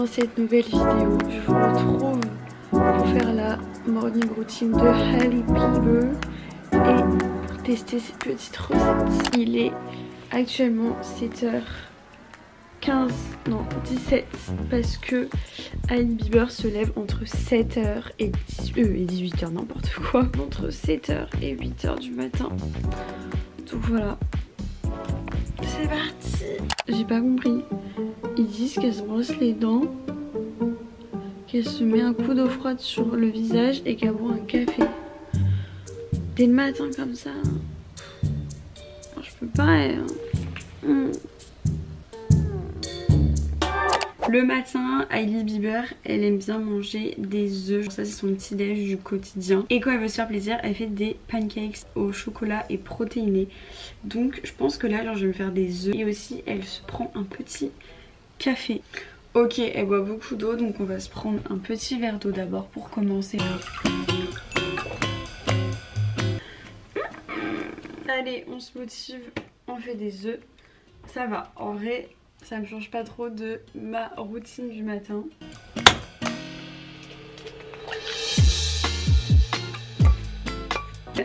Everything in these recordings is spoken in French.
dans cette nouvelle vidéo. Je vous retrouve pour faire la morning routine de Hailey Bieber et pour tester cette petite recette. Il est actuellement 7h15, non 17, parce que Hailey Bieber se lève entre 7h et 18h, n'importe quoi, entre 7h et 8h du matin. Donc voilà, c'est parti. J'ai pas compris. Ils disent qu'elle se brosse les dents, qu'elle se met un coup d'eau froide sur le visage et qu'elle boit un café. Dès le matin comme ça, je peux pas. Hein. Le matin, Hailey Bieber, elle aime bien manger des œufs. Ça, c'est son petit déj du quotidien. Et quand elle veut se faire plaisir, elle fait des pancakes au chocolat et protéinés. Donc, je pense que là, genre, je vais me faire des œufs. Et aussi, elle se prend un petit café. Ok, elle boit beaucoup d'eau, donc on va se prendre un petit verre d'eau d'abord pour commencer. Allez, on se motive, on fait des œufs. Ça va, en vrai, ça me change pas trop de ma routine du matin.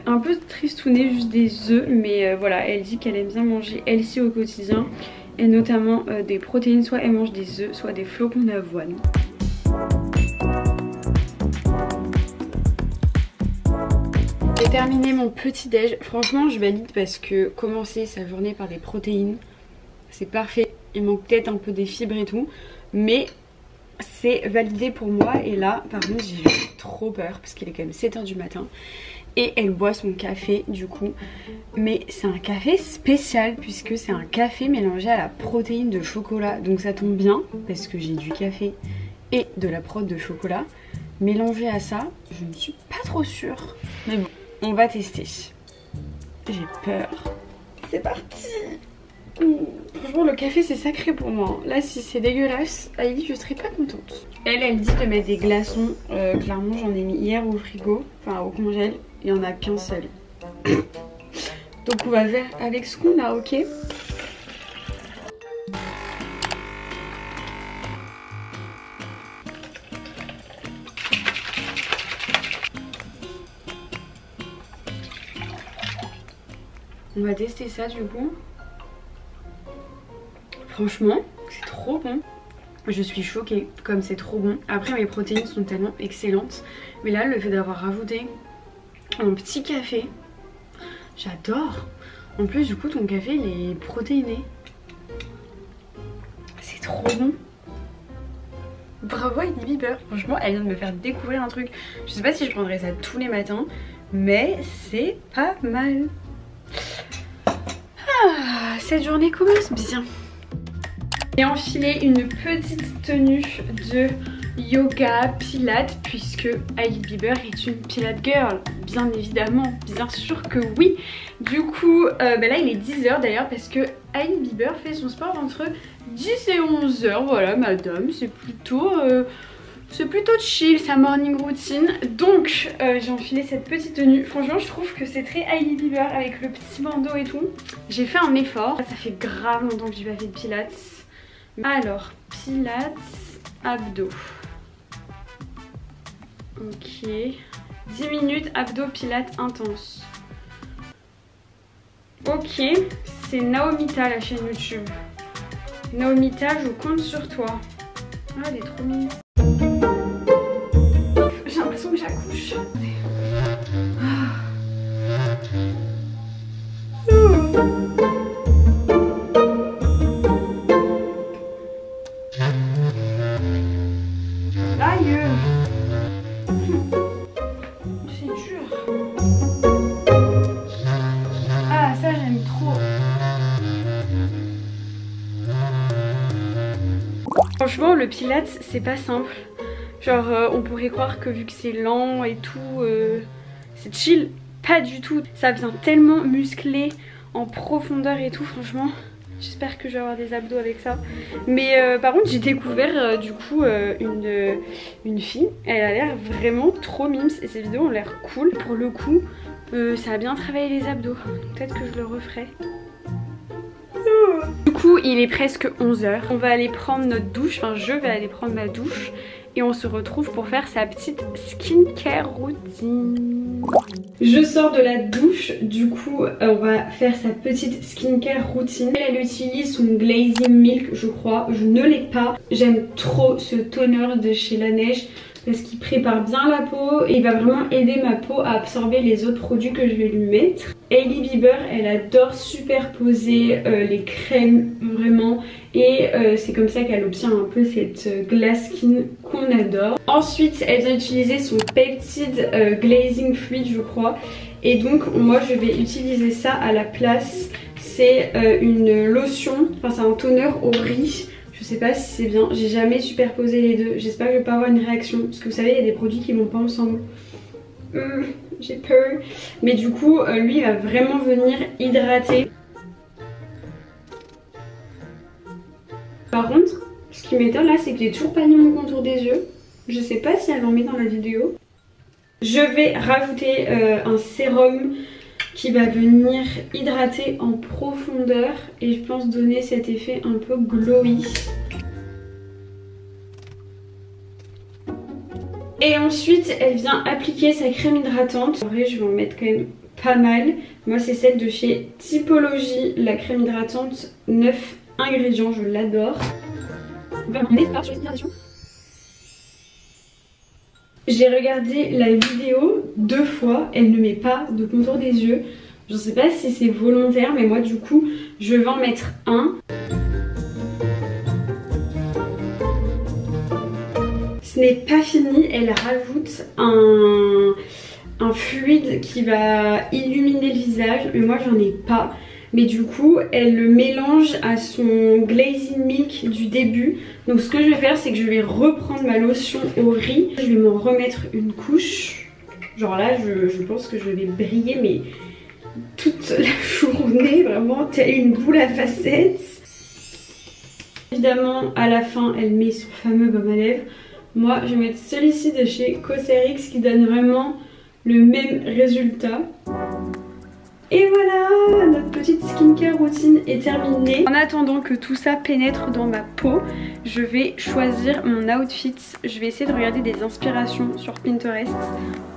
Un peu tristouné, juste des œufs, mais voilà, elle dit qu'elle aime bien manger healthy au quotidien. Et notamment des protéines, soit elle mange des œufs, soit des flocons d'avoine. J'ai terminé mon petit déj. Franchement, je valide parce que commencer sa journée par des protéines, c'est parfait. Il manque peut-être un peu des fibres et tout, mais c'est validé pour moi. Et là, par contre, j'ai trop peur parce qu'il est quand même 7h du matin. Et elle boit son café du coup. Mais c'est un café spécial puisque c'est un café mélangé à la protéine de chocolat. Donc ça tombe bien parce que j'ai du café et de la prot de chocolat. Mélangé à ça, je ne suis pas trop sûre. Mais bon, on va tester. J'ai peur. C'est parti. Franchement, le café c'est sacré pour moi. Là, si c'est dégueulasse, Hailey, je serais pas contente. Elle dit de mettre des glaçons. Clairement, j'en ai mis hier au frigo, enfin au congèle. Il n'y en a qu'un seul. Donc on va faire avec ce qu'on a, ok? On va tester ça du coup. Franchement, c'est trop bon. Je suis choquée, comme c'est trop bon. Après, mes protéines sont tellement excellentes. Mais là, le fait d'avoir rajouté un petit café, j'adore. En plus, du coup, ton café, il est protéiné. C'est trop bon. Bravo Hailey Bieber. Franchement, elle vient de me faire découvrir un truc. Je sais pas si je prendrais ça tous les matins, mais c'est pas mal. Ah, cette journée commence bien. J'ai enfilé une petite tenue de yoga pilates puisque Hailey Bieber est une pilate girl, bien évidemment, bien sûr que oui. Du coup là il est 10h d'ailleurs parce que Hailey Bieber fait son sport entre 10 et 11h. Voilà madame, c'est plutôt chill sa morning routine. Donc j'ai enfilé cette petite tenue. Franchement je trouve que c'est très Hailey Bieber avec le petit bandeau et tout. J'ai fait un effort, ça fait grave longtemps que j'ai pas fait de pilates. Alors pilates abdos. Ok, 10 minutes abdos pilates intense. Ok, c'est Naomita la chaîne YouTube. Naomita, je compte sur toi. Ah, elle est trop mignonne. J'ai l'impression que j'accouche. Aïe. C'est dur. Ah ça j'aime trop. Franchement le pilates c'est pas simple. Genre on pourrait croire que vu que c'est lent et tout c'est chill. Pas du tout. Ça vient tellement muscler en profondeur et tout franchement. J'espère que je vais avoir des abdos avec ça. Mais par contre j'ai découvert du coup une fille. Elle a l'air vraiment trop mimes et ses vidéos ont l'air cool. Pour le coup ça a bien travaillé les abdos. Peut-être que je le referai. Du coup il est presque 11 h. On va aller prendre notre douche, enfin je vais aller prendre ma douche. Et on se retrouve pour faire sa petite skincare routine. Je sors de la douche, du coup on va faire sa petite skincare routine. Elle utilise son Glazing Milk je crois, je ne l'ai pas. J'aime trop ce toner de chez Laneige parce qu'il prépare bien la peau et il va vraiment aider ma peau à absorber les autres produits que je vais lui mettre. Hailey Bieber, elle adore superposer les crèmes vraiment et c'est comme ça qu'elle obtient un peu cette glass skin qu'on adore. Ensuite elle vient utiliser son Peptide Glazing Fluid je crois et donc moi je vais utiliser ça à la place. C'est une lotion, enfin c'est un toner au riz. Je sais pas si c'est bien, j'ai jamais superposé les deux. J'espère que je vais pas avoir une réaction parce que vous savez il y a des produits qui vont pas ensemble. J'ai peur. Mais du coup lui il va vraiment venir hydrater. Par contre ce qui m'étonne là c'est que j'ai toujours pas mis mon contour des yeux. Je sais pas si elle en met dans la vidéo. Je vais rajouter un sérum qui va venir hydrater en profondeur et je pense donner cet effet un peu glowy. Et ensuite elle vient appliquer sa crème hydratante. En vrai je vais en mettre quand même pas mal. Moi c'est celle de chez Typologie, la crème hydratante 9 ingrédients, je l'adore. On va m'emmener par sur l'hydratation. J'ai regardé la vidéo 2 fois, elle ne met pas de contour des yeux. Je ne sais pas si c'est volontaire mais moi du coup je vais en mettre un. Ce n'est pas fini, elle rajoute un fluide qui va illuminer le visage mais moi j'en ai pas. Mais du coup elle le mélange à son Glazing Milk du début. Donc ce que je vais faire c'est que je vais reprendre ma lotion au riz. Je vais m'en remettre une couche. Genre là je pense que je vais briller mais toute la journée vraiment telle une boule à facettes. Évidemment à la fin elle met son fameux baume à lèvres. Moi je vais mettre celui-ci de chez Cosrx qui donne vraiment le même résultat. Et voilà, notre petite skincare routine est terminée. En attendant que tout ça pénètre dans ma peau, je vais choisir mon outfit. Je vais essayer de regarder des inspirations sur Pinterest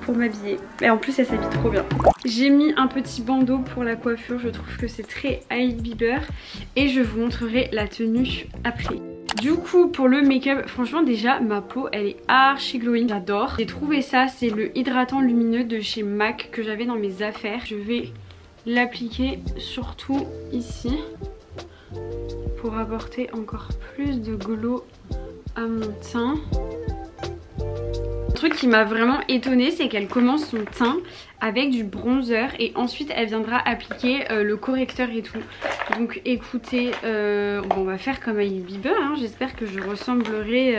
pour m'habiller. Et en plus elle s'habille trop bien. J'ai mis un petit bandeau pour la coiffure, je trouve que c'est très Hailey Bieber. Et je vous montrerai la tenue après. Du coup pour le make-up, franchement déjà ma peau elle est archi glowing, j'adore. J'ai trouvé ça, c'est le hydratant lumineux de chez MAC que j'avais dans mes affaires. Je vais l'appliquer surtout ici pour apporter encore plus de glow à mon teint. Un truc qui m'a vraiment étonnée c'est qu'elle commence son teint avec du bronzer et ensuite elle viendra appliquer le correcteur et tout. Donc écoutez, bon, on va faire comme Hailey Bieber, hein. J'espère que je ressemblerai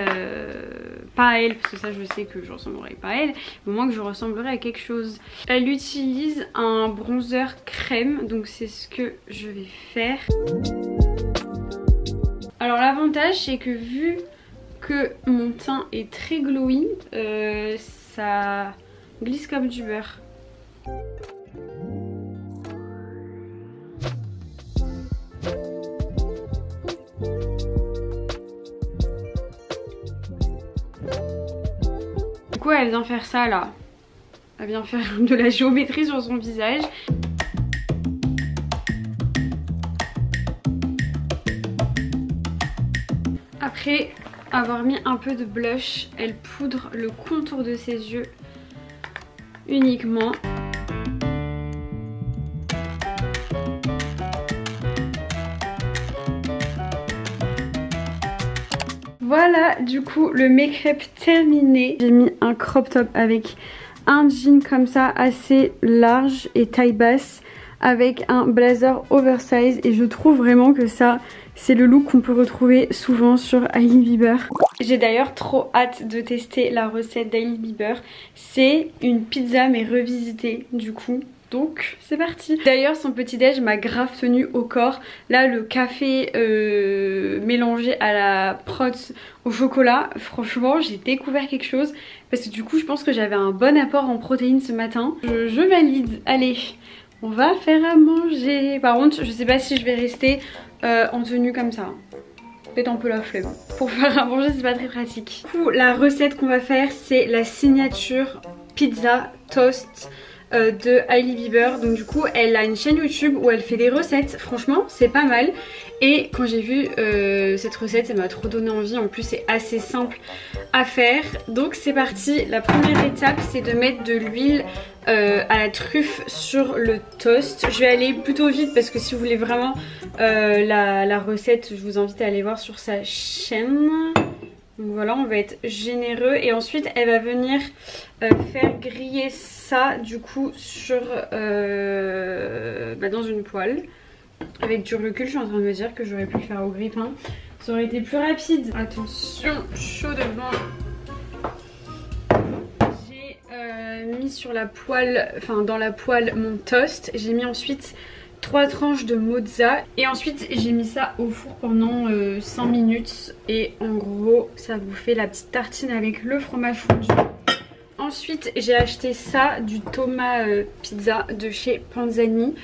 pas à elle parce que ça je sais que je ressemblerai pas à elle, mais au moins que je ressemblerai à quelque chose. Elle utilise un bronzer crème donc c'est ce que je vais faire. Alors l'avantage c'est que vu que mon teint est très glowy, ça glisse comme du beurre. Du coup elle vient faire ça là. Elle vient faire de la géométrie sur son visage. Après avoir mis un peu de blush, elle poudre le contour de ses yeux uniquement. Voilà du coup le make-up terminé. J'ai mis un crop top avec un jean comme ça assez large et taille basse avec un blazer oversize et je trouve vraiment que ça c'est le look qu'on peut retrouver souvent sur Hailey Bieber. J'ai d'ailleurs trop hâte de tester la recette d'Hailey Bieber. C'est une pizza mais revisitée du coup. Donc c'est parti. D'ailleurs son petit déj m'a grave tenu au corps. Là le café mélangé à la protz au chocolat, franchement j'ai découvert quelque chose. Parce que du coup je pense que j'avais un bon apport en protéines ce matin. Je valide. Allez, On va faire à manger. Par contre, je sais pas si je vais rester en tenue comme ça. Peut-être un peu la flemme. Pour faire à manger, c'est pas très pratique. Du coup, la recette qu'on va faire, c'est la signature pizza toast de Hailey Bieber. Donc du coup, elle a une chaîne YouTube où elle fait des recettes. Franchement, c'est pas mal. Et quand j'ai vu cette recette, ça m'a trop donné envie. En plus, c'est assez simple à faire. Donc c'est parti. La première étape, c'est de mettre de l'huile à la truffe sur le toast. Je vais aller plutôt vite parce que si vous voulez vraiment la recette, je vous invite à aller voir sur sa chaîne. Donc voilà, on va être généreux. Et ensuite, elle va venir faire griller ça du coup sur dans une poêle. Avec du recul, je suis en train de me dire que j'aurais pu le faire au grille-pain. Ça aurait été plus rapide. Attention, chaud devant. J'ai mis sur la poêle, enfin dans la poêle mon toast. J'ai mis ensuite 3 tranches de mozza. Et ensuite j'ai mis ça au four pendant 5 minutes. Et en gros, ça vous fait la petite tartine avec le fromage fondu. Ensuite j'ai acheté ça, du Thomas Pizza de chez Panzani.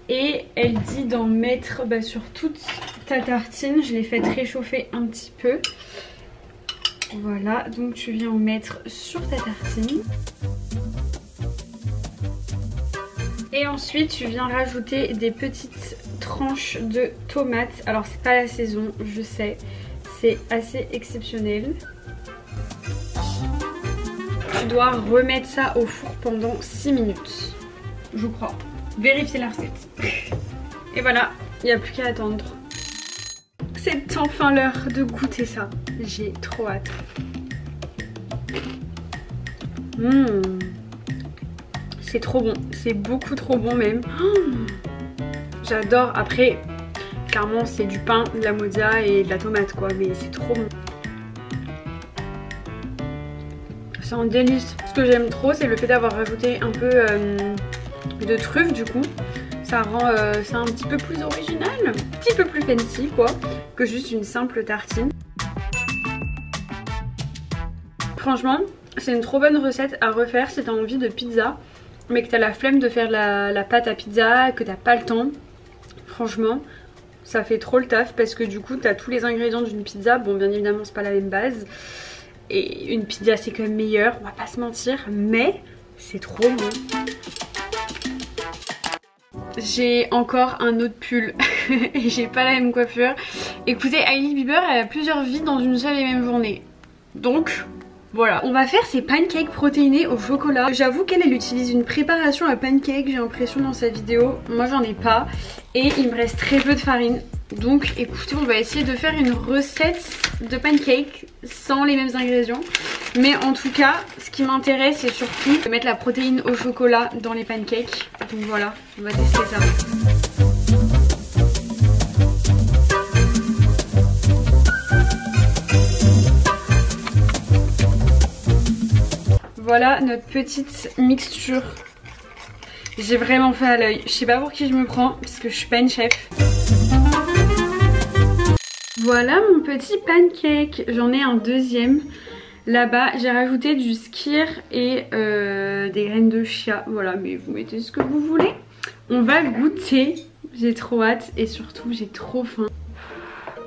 Et elle dit d'en mettre sur toute ta tartine. Je l'ai fait réchauffer un petit peu. Voilà, donc tu viens en mettre sur ta tartine. Et ensuite tu viens rajouter des petites tranches de tomates. Alors c'est pas la saison, je sais. C'est assez exceptionnel. Tu dois remettre ça au four pendant 6 minutes. Je crois. Vérifiez la recette. Et voilà, il n'y a plus qu'à attendre. C'est enfin l'heure de goûter ça. J'ai trop hâte. C'est trop bon. C'est beaucoup trop bon même. J'adore. Après, clairement, c'est du pain, de la mozza et de la tomate quoi. Mais c'est trop bon. C'est un délice. Ce que j'aime trop, c'est le fait d'avoir rajouté un peu de truffe du coup. Ça rend ça un petit peu plus original, un petit peu plus fancy quoi, que juste une simple tartine. Franchement, c'est une trop bonne recette à refaire si t'as envie de pizza, mais que t'as la flemme de faire la pâte à pizza, que t'as pas le temps. Franchement, ça fait trop le taf parce que du coup t'as tous les ingrédients d'une pizza. Bon, bien évidemment c'est pas la même base. Et une pizza c'est quand même meilleur, on va pas se mentir, mais c'est trop bon. J'ai encore un autre pull et j'ai pas la même coiffure. Écoutez, Hailey Bieber elle a plusieurs vies dans une seule et même journée. Donc voilà, on va faire ces pancakes protéinés au chocolat. J'avoue qu'elle utilise une préparation à pancakes, j'ai l'impression dans sa vidéo. Moi j'en ai pas et il me reste très peu de farine. Donc écoutez, on va essayer de faire une recette de pancakes sans les mêmes ingrédients. Mais en tout cas, ce qui m'intéresse c'est surtout de mettre la protéine au chocolat dans les pancakes. Donc voilà, on va tester ça. Voilà notre petite mixture. J'ai vraiment fait à l'œil. Je sais pas pour qui je me prends parce que je suis pas une chef. Voilà mon petit pancake. J'en ai un deuxième. Là-bas, j'ai rajouté du skyr et des graines de chia. Voilà, mais vous mettez ce que vous voulez. On va goûter. J'ai trop hâte et surtout j'ai trop faim.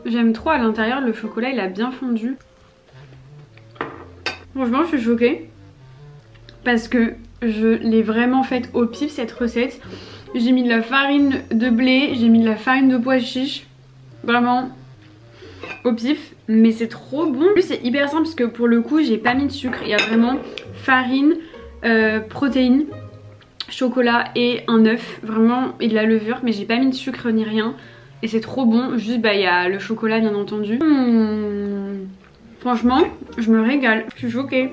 J'aime trop à l'intérieur, le chocolat il a bien fondu. Franchement, je suis choquée. Parce que je l'ai vraiment faite au pif cette recette. J'ai mis de la farine de blé, j'ai mis de la farine de pois chiche. Vraiment au pif, mais c'est trop bon. En plus c'est hyper simple parce que pour le coup j'ai pas mis de sucre. Il y a vraiment farine, protéines, chocolat et un œuf. Vraiment, et de la levure, mais j'ai pas mis de sucre ni rien. Et c'est trop bon, juste il y a le chocolat bien entendu. Franchement, je me régale, je suis choquée.